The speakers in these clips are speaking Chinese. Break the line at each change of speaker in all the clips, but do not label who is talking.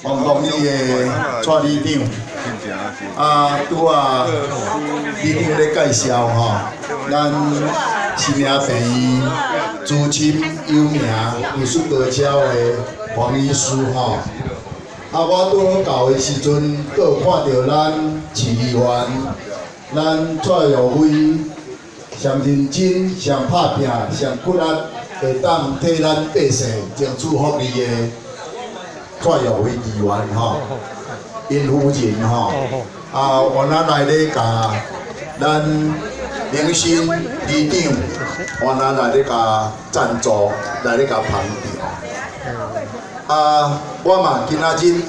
王公里的蔡理长，拄啊，理长咧介绍吼，咱新名病院资深有名艺术高超的黄医师吼。我拄好到的时阵，阁有看到咱市议员，咱蔡耀辉上认真、上拍拼、上骨力，会当替咱百姓争取福利的蔡耀辉议员吼，因夫人吼，原来来咧甲咱明星理长，原来来咧甲赞助，来咧甲捧场。我嘛今仔日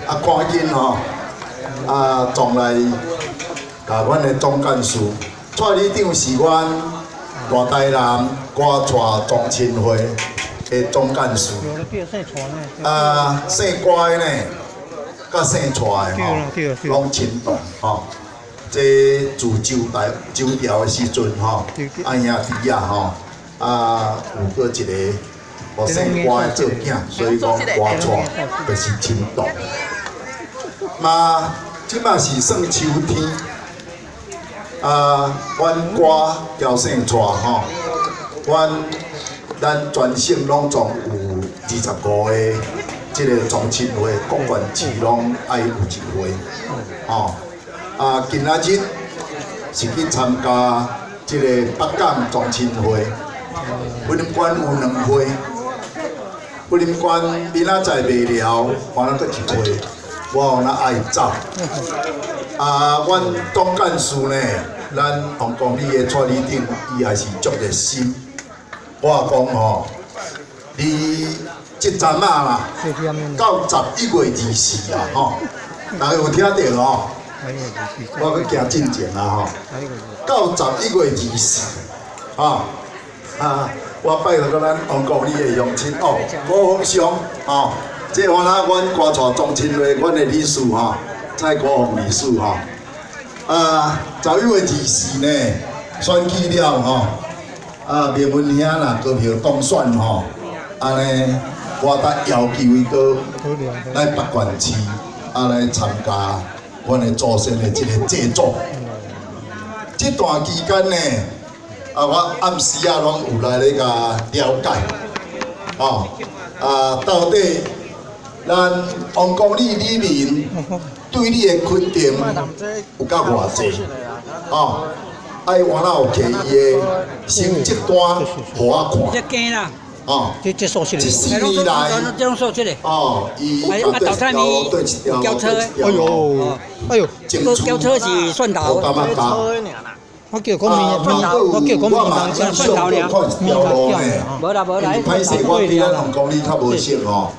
赶紧吼，撞来甲阮的总干事蔡理长是阮大台南歌蔡中亲会的总干事。姓歌的呢，甲姓蔡的吼，拢亲同吼。这自周调的时阵吼，兄弟啊吼，有过一个。我姓歌的做囝，所以讲歌蔡就是亲同。嘛，即马是算秋天，阮歌叫姓蔡吼，咱全省拢总有25个，即个中亲会各县市拢爱有一回，吼。今仔日是去参加即个北港中亲会，本馆有2会。不林关明仔载袂了，换咱搁一回，我那爱走。阮总干事呢，咱王公里的蔡理长，伊也是足热心。我讲吼，你即阵啦，到11月24啊，吼，大家有听到吼？我搁行进前啦吼，到11月24，我拜托咱王公里的乡亲哦，高峰乡哦，这我那阮歌蔡中亲会，阮的理事吼，蔡国宏理事吼，11月24呢，选举了吼，苗文兄啦高票当选吼，安尼我得要求伊个来北县市来参加阮的祖先的这个制作，这段期间呢。我暗时拢有来咧甲了解，到底咱王公里里面对你的肯定有到偌济？爱我那有摕伊的成绩单互我看。
这数出来，
这4年来，
这种数出来。
伊
倒菜米交车的，
哎呦，
交车是蒜头。我叫讲我叫讲蒜头尔，无啦，
歹势，我对咱王公里较无熟吼，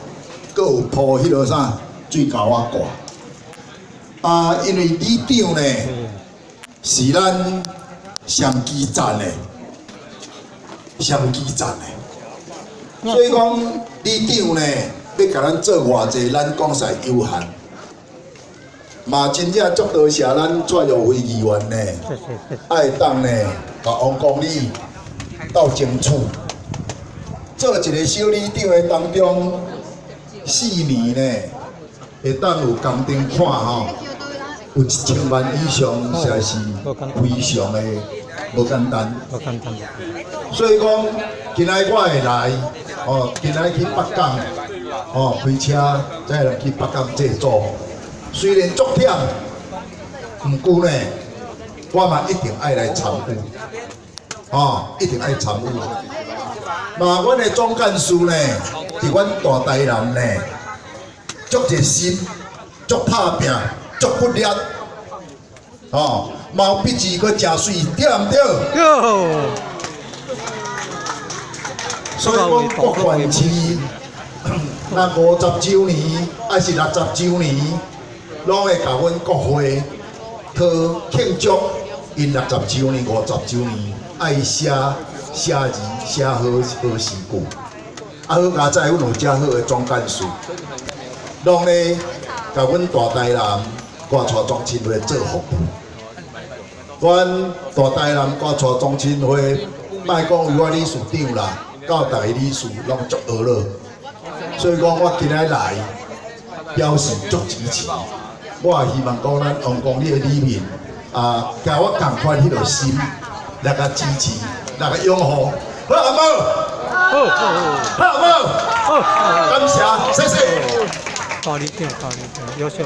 阁有铺迄落啥水沟啊挂。因为理长呢是咱上基站的，所以讲理长呢要甲咱做偌济，咱讲实有限。嘛，真正足多谢咱蔡耀辉议员呢，爱当呢，甲王公里斗争取，做一个小理长的当中，4年呢，会当有工程看吼，有1000万以上，实在是非常的无简单。所以讲，今仔我会来，今仔去北港，开车再来去北港制作。虽然足忝，毋过呢，我嘛一定爱来参与，一定爱参与。嘛，阮的总干事呢，伫阮大台南呢，足热心，足拍拼，足骨力，毛笔字佫真水，对毋对？所以讲各县市，那50周年还是60周年。拢会甲阮国会去庆祝因60周年、50周年，爱写字、写好诗句。好佳哉，阮有遮好的总干事，拢咧甲阮大台南歌蔡中亲会做服务。阮大台南歌蔡中亲会，莫讲有我理事长啦，到大理事拢足学了。所以讲我今仔来。表示足支持。我也希望讲咱王公你的里面甲我同款迄个心，来甲支持，来甲拥护。好阿母，好阿母，好，感谢，谢谢。
高丽片，优秀。